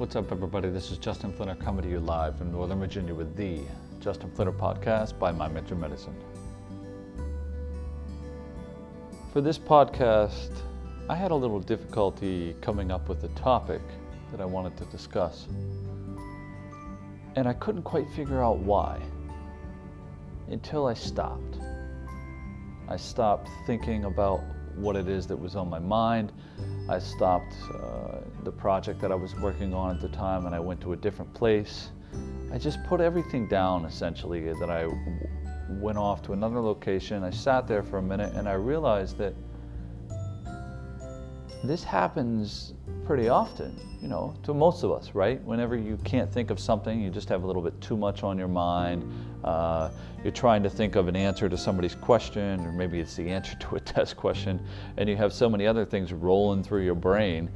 What's up, everybody? This is Justin Flinner coming to you live from Northern Virginia with the Justin Flinner Podcast by My Mentor Medicine. For this podcast, I had a little difficulty coming up with a topic that I wanted to discuss. And I couldn't quite figure out why until I stopped. I stopped thinking about what it is that was on my mind. I stopped the project that I was working on at the time and I went to a different place. I just put everything down essentially, that I went off to another location. I sat there for a minute and I realized that this happens pretty often, to most of us, right? Whenever you can't think of something, you just have a little bit too much on your mind. You're trying to think of an answer to somebody's question, or maybe it's the answer to a test question, and you have so many other things rolling through your brain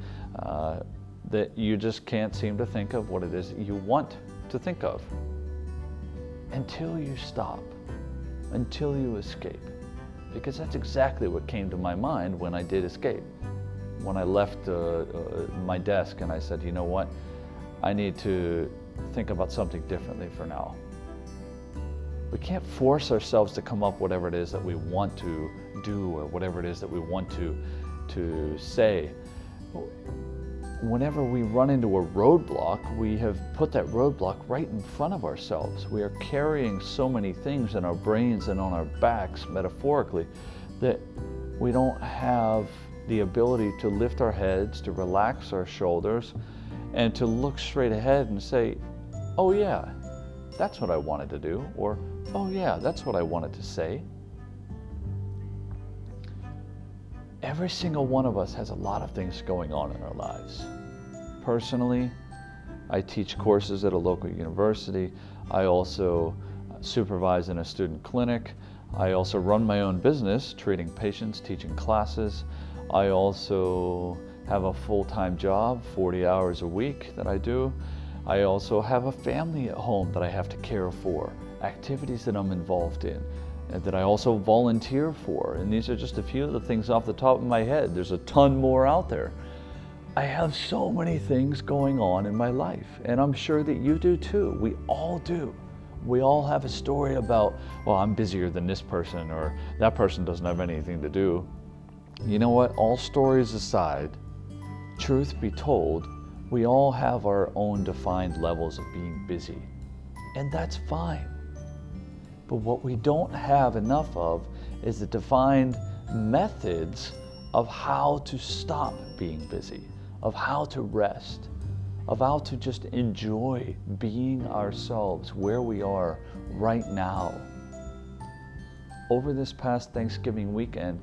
that you just can't seem to think of what it is that you want to think of until you stop, until you escape. Because that's exactly what came to my mind when I did escape. When I left my desk and I said, you know what, I need to think about something differently for now. We can't force ourselves to come up with whatever it is that we want to do or whatever it is that we want to say. Whenever we run into a roadblock, we have put that roadblock right in front of ourselves. We are carrying so many things in our brains and on our backs, metaphorically, that we don't have the ability to lift our heads, to relax our shoulders, and to look straight ahead and say, oh yeah, that's what I wanted to do, or oh yeah, that's what I wanted to say. Every single one of us has a lot of things going on in our lives. Personally, I teach courses at a local university. I also supervise in a student clinic. I also run my own business, treating patients, teaching classes. I also have a full-time job, 40 hours a week that I do. I also have a family at home that I have to care for, activities that I'm involved in, and that I also volunteer for. And these are just a few of the things off the top of my head. There's a ton more out there. I have so many things going on in my life, and I'm sure that you do too. We all do. We all have a story about, well, I'm busier than this person, or that person doesn't have anything to do. You know what? All stories aside, truth be told, we all have our own defined levels of being busy. And that's fine. But what we don't have enough of is the defined methods of how to stop being busy, of how to rest, of how to just enjoy being ourselves where we are right now. Over this past Thanksgiving weekend,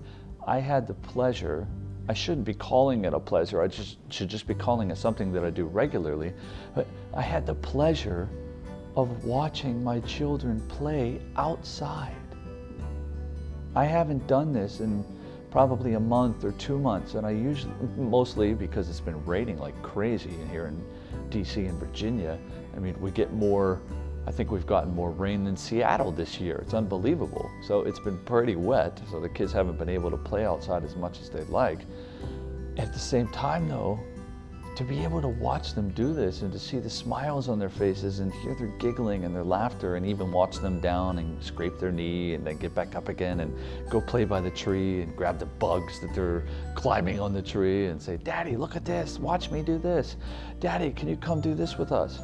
I had the pleasure, I shouldn't be calling it a pleasure, I should just be calling it something that I do regularly, but I had the pleasure of watching my children play outside. I haven't done this in probably a month or 2 months, and I usually, mostly because it's been raining like crazy in here in DC and Virginia. I mean, we get more, I think we've gotten more rain than Seattle this year. It's unbelievable. So it's been pretty wet, so the kids haven't been able to play outside as much as they'd like. At the same time though, to be able to watch them do this and to see the smiles on their faces and hear their giggling and their laughter, and even watch them down and scrape their knee and then get back up again and go play by the tree and grab the bugs that they're climbing on the tree and say, Daddy, look at this, watch me do this. Daddy, can you come do this with us?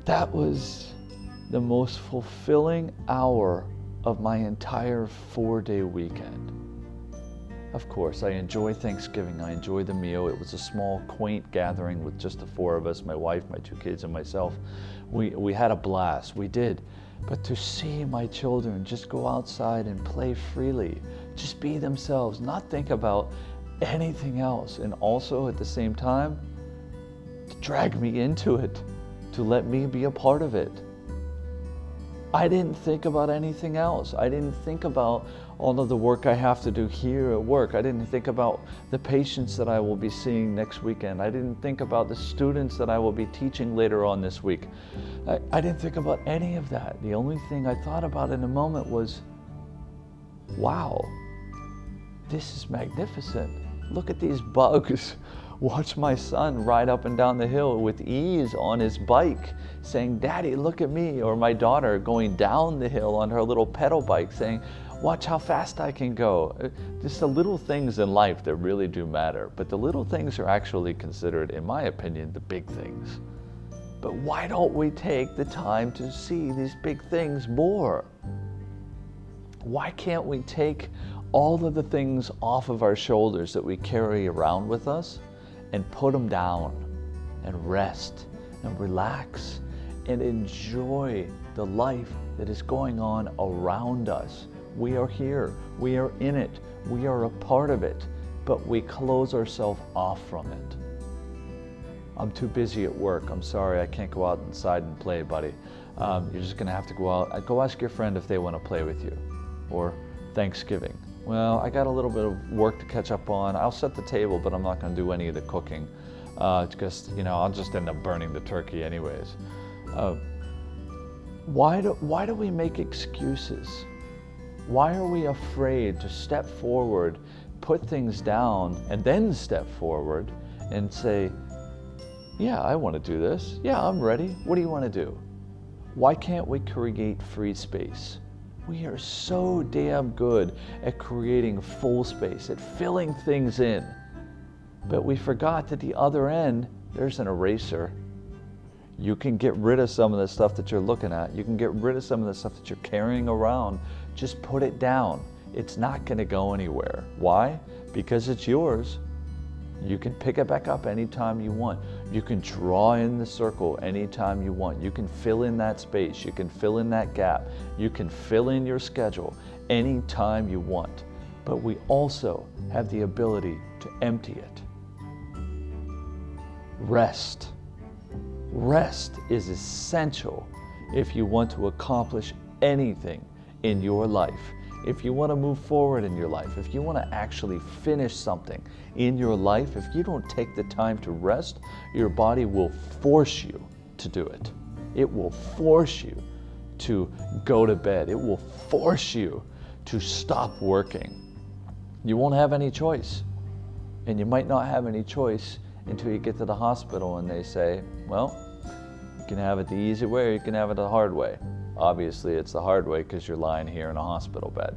That was the most fulfilling hour of my entire 4-day weekend. Of course, I enjoy Thanksgiving. I enjoy the meal. It was a small, quaint gathering with just the 4 of us, my wife, my 2 kids, and myself. We had a blast. We did. But to see my children just go outside and play freely, just be themselves, not think about anything else, and also at the same time, to drag me into it, to let me be a part of it. I didn't think about anything else. I didn't think about all of the work I have to do here at work. I didn't think about the patients that I will be seeing next weekend. I didn't think about the students that I will be teaching later on this week. I didn't think about any of that. The only thing I thought about in a moment was, wow, this is magnificent. Look at these bugs. Watch my son ride up and down the hill with ease on his bike, saying, "Daddy, look at me." Or my daughter going down the hill on her little pedal bike saying, "Watch how fast I can go." Just the little things in life that really do matter. But the little things are actually considered, in my opinion, the big things. But why don't we take the time to see these big things more? Why can't we take all of the things off of our shoulders that we carry around with us and put them down and rest and relax and enjoy the life that is going on around us? We are here, we are in it, we are a part of it, but we close ourselves off from it. I'm too busy at work. I'm sorry, I can't go out inside and play, buddy. You're just gonna have to go out. Go ask your friend if they want to play with you. Or Thanksgiving. Well, I got a little bit of work to catch up on. I'll set the table, but I'm not gonna do any of the cooking. Because, I'll just end up burning the turkey anyways. Why do we make excuses? Why are we afraid to step forward, put things down, and then step forward and say, "Yeah, I want to do this. Yeah, I'm ready. What do you want to do?" Why can't we create free space? We are so damn good at creating full space, at filling things in. But we forgot that the other end, there's an eraser. You can get rid of some of the stuff that you're looking at. You can get rid of some of the stuff that you're carrying around. Just put it down. It's not going to go anywhere. Why? Because it's yours. You can pick it back up anytime you want. You can draw in the circle anytime you want. You can fill in that space. You can fill in that gap. You can fill in your schedule anytime you want. But we also have the ability to empty it. Rest. Rest is essential if you want to accomplish anything in your life. If you want to move forward in your life, if you want to actually finish something in your life, if you don't take the time to rest, your body will force you to do it. It will force you to go to bed. It will force you to stop working. You won't have any choice. And you might not have any choice until you get to the hospital and they say, "Well, you can have it the easy way or you can have it the hard way." Obviously, it's the hard way because you're lying here in a hospital bed.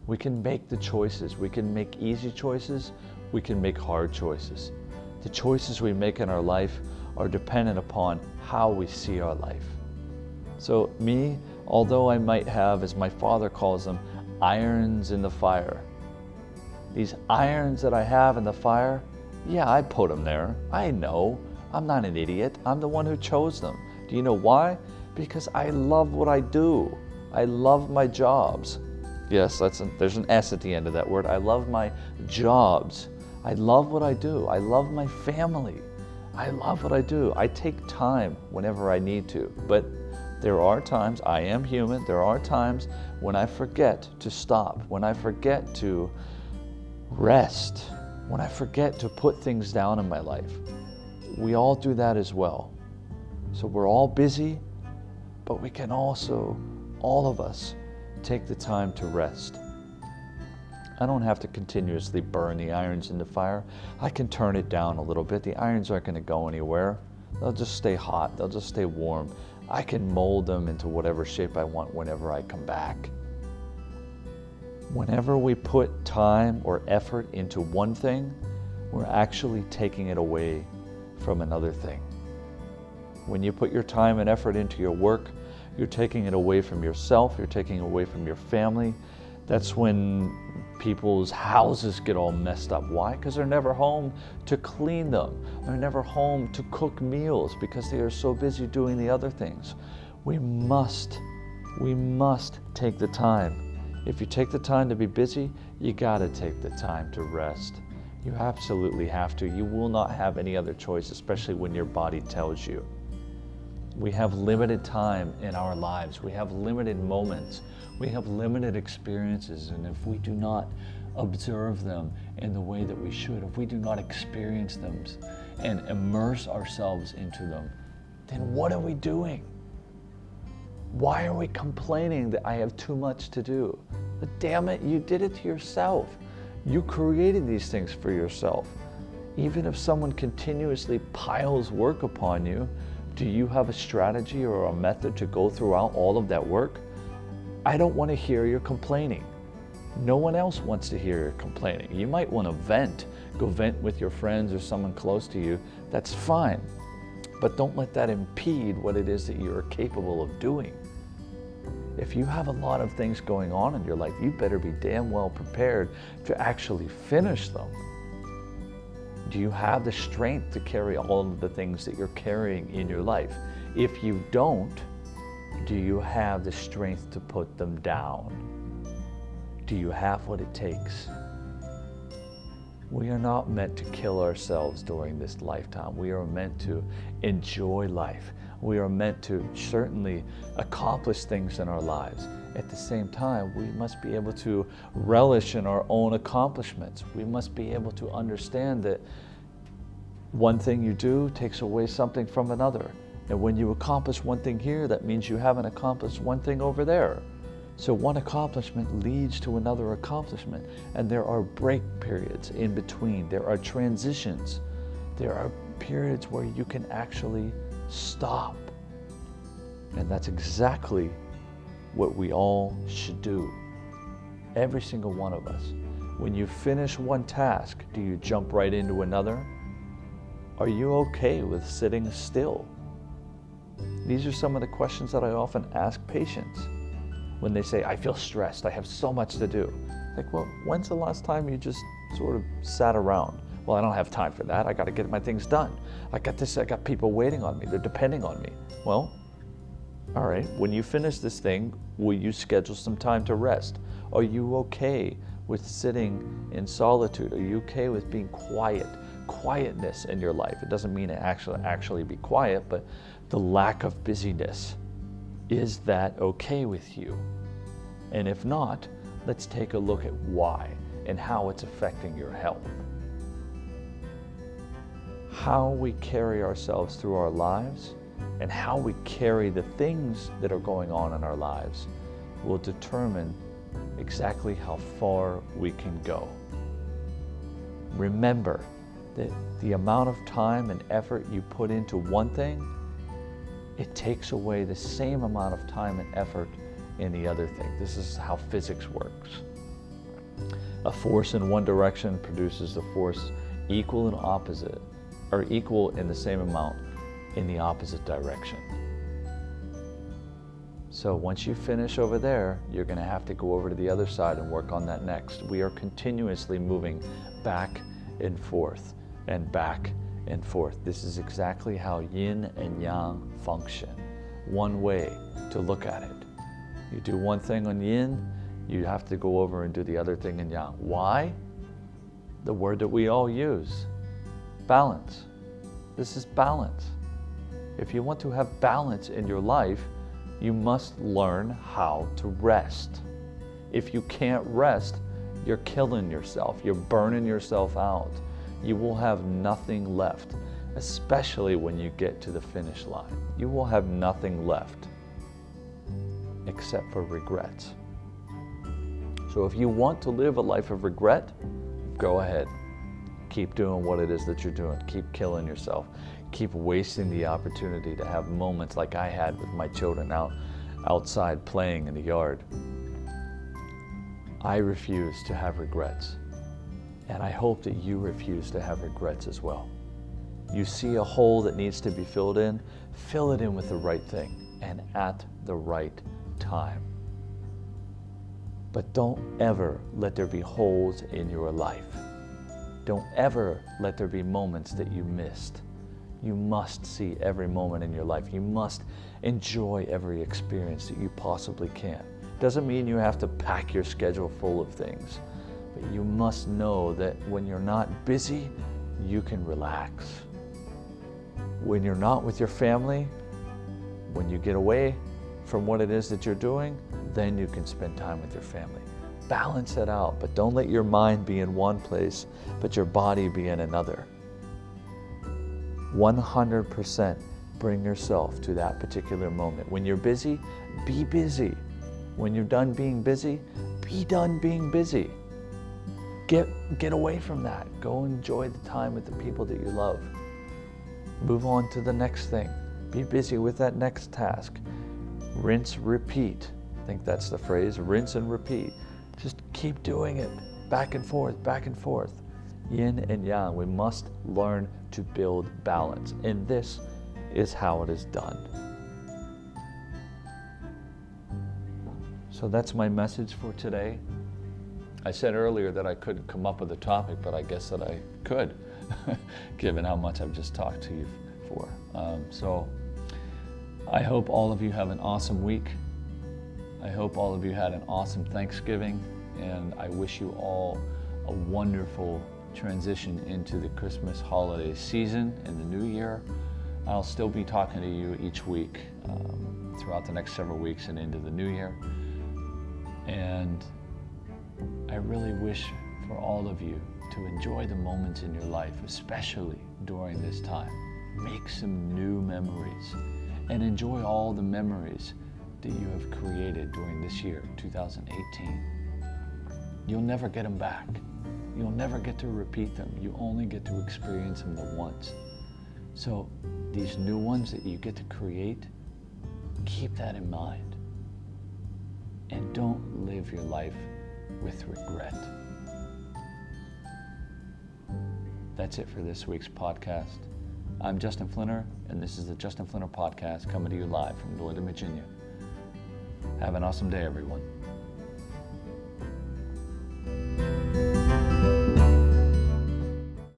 We can make the choices. We can make easy choices. We can make hard choices. The choices we make in our life are dependent upon how we see our life. So me, although I might have, as my father calls them, irons in the fire. These irons that I have in the fire, yeah, I put them there. I know. I'm not an idiot. I'm the one who chose them. Do you know why? Because I love what I do. I love my jobs. Yes, there's an S at the end of that word. I love my jobs. I love what I do. I love my family. I love what I do. I take time whenever I need to. But there are times, I am human, there are times when I forget to stop, when I forget to rest, when I forget to put things down in my life. We all do that as well. So we're all busy, but we can also, all of us, take the time to rest. I don't have to continuously burn the irons in the fire. I can turn it down a little bit. The irons aren't going to go anywhere. They'll just stay hot. They'll just stay warm. I can mold them into whatever shape I want whenever I come back. Whenever we put time or effort into one thing, we're actually taking it away from another thing. When you put your time and effort into your work, you're taking it away from yourself, you're taking it away from your family. That's when people's houses get all messed up. Why? Because they're never home to clean them. They're never home to cook meals because they are so busy doing the other things. We must take the time. If you take the time to be busy, you gotta take the time to rest. You absolutely have to. You will not have any other choice, especially when your body tells you. We have limited time in our lives. We have limited moments. We have limited experiences. And if we do not observe them in the way that we should, if we do not experience them and immerse ourselves into them, then what are we doing? Why are we complaining that I have too much to do? But damn it, you did it to yourself. You created these things for yourself. Even if someone continuously piles work upon you, do you have a strategy or a method to go throughout all of that work? I don't want to hear your complaining. No one else wants to hear your complaining. You might want to vent, go vent with your friends or someone close to you. That's fine. But don't let that impede what it is that you are capable of doing. If you have a lot of things going on in your life, you better be damn well prepared to actually finish them. Do you have the strength to carry all of the things that you're carrying in your life? If you don't, do you have the strength to put them down? Do you have what it takes? We are not meant to kill ourselves during this lifetime. We are meant to enjoy life. We are meant to certainly accomplish things in our lives. At the same time, we must be able to relish in our own accomplishments. We must be able to understand that one thing you do takes away something from another. And when you accomplish one thing here, that means you haven't accomplished one thing over there. So one accomplishment leads to another accomplishment. And there are break periods in between. There are transitions. There are periods where you can actually stop. And that's exactly what we all should do. Every single one of us. When you finish one task, do you jump right into another? Are you okay with sitting still? These are some of the questions that I often ask patients when they say, I feel stressed, I have so much to do. Like, well, when's the last time you just sort of sat around? Well, I don't have time for that. I got to get my things done. I got people waiting on me. They're depending on me. Well, all right, when you finish this thing, will you schedule some time to rest? Are you okay with sitting in solitude? Are you okay with being quiet? Quietness in your life. It doesn't mean to actually be quiet, but the lack of busyness. Is that okay with you? And if not, let's take a look at why and how it's affecting your health. How we carry ourselves through our lives and how we carry the things that are going on in our lives will determine exactly how far we can go. Remember that the amount of time and effort you put into one thing, it takes away the same amount of time and effort in the other thing. This is how physics works. A force in one direction produces a force equal and opposite, or equal in the same amount in the opposite direction. So once you finish over there, you're going to have to go over to the other side and work on that next. We are continuously moving back and forth and back and forth. This is exactly how yin and yang function. One way to look at it. You do one thing on yin, you have to go over and do the other thing in yang. Why? The word that we all use, balance. This is balance. If you want to have balance in your life, you must learn how to rest. If you can't rest, you're killing yourself. You're burning yourself out. You will have nothing left, especially when you get to the finish line. You will have nothing left except for regrets. So if you want to live a life of regret, go ahead. Keep doing what it is that you're doing. Keep killing yourself. Keep wasting the opportunity to have moments like I had with my children outside playing in the yard. I refuse to have regrets. And I hope that you refuse to have regrets as well. You see a hole that needs to be filled in, fill it in with the right thing and at the right time. But don't ever let there be holes in your life. Don't ever let there be moments that you missed. You must see every moment in your life. You must enjoy every experience that you possibly can. Doesn't mean you have to pack your schedule full of things. But you must know that when you're not busy, you can relax. When you're not with your family, when you get away from what it is that you're doing, then you can spend time with your family. Balance it out, but don't let your mind be in one place, but your body be in another. 100% bring yourself to that particular moment. When you're busy, be busy. When you're done being busy, be done being busy. Get away from that. Go enjoy the time with the people that you love. Move on to the next thing. Be busy with that next task. Rinse, repeat. I think that's the phrase, rinse and repeat. Just keep doing it, back and forth, back and forth. Yin and yang. We must learn to build balance. And this is how it is done. So that's my message for today. I said earlier that I couldn't come up with a topic, but I guess that I could, given how much I've just talked to you for. So I hope all of you have an awesome week. I hope all of you had an awesome Thanksgiving, and I wish you all a wonderful transition into the Christmas holiday season and the new year. I'll still be talking to you each week throughout the next several weeks and into the new year. And I really wish for all of you to enjoy the moments in your life, especially during this time. Make some new memories and enjoy all the memories that you have created during this year, 2018. You'll never get them back. You'll never get to repeat them. You only get to experience them the once. So these new ones that you get to create, keep that in mind. And don't live your life with regret. That's it for this week's podcast. I'm Justin Flinner, and this is the Justin Flinner Podcast, coming to you live from Northern Virginia. Have an awesome day, everyone.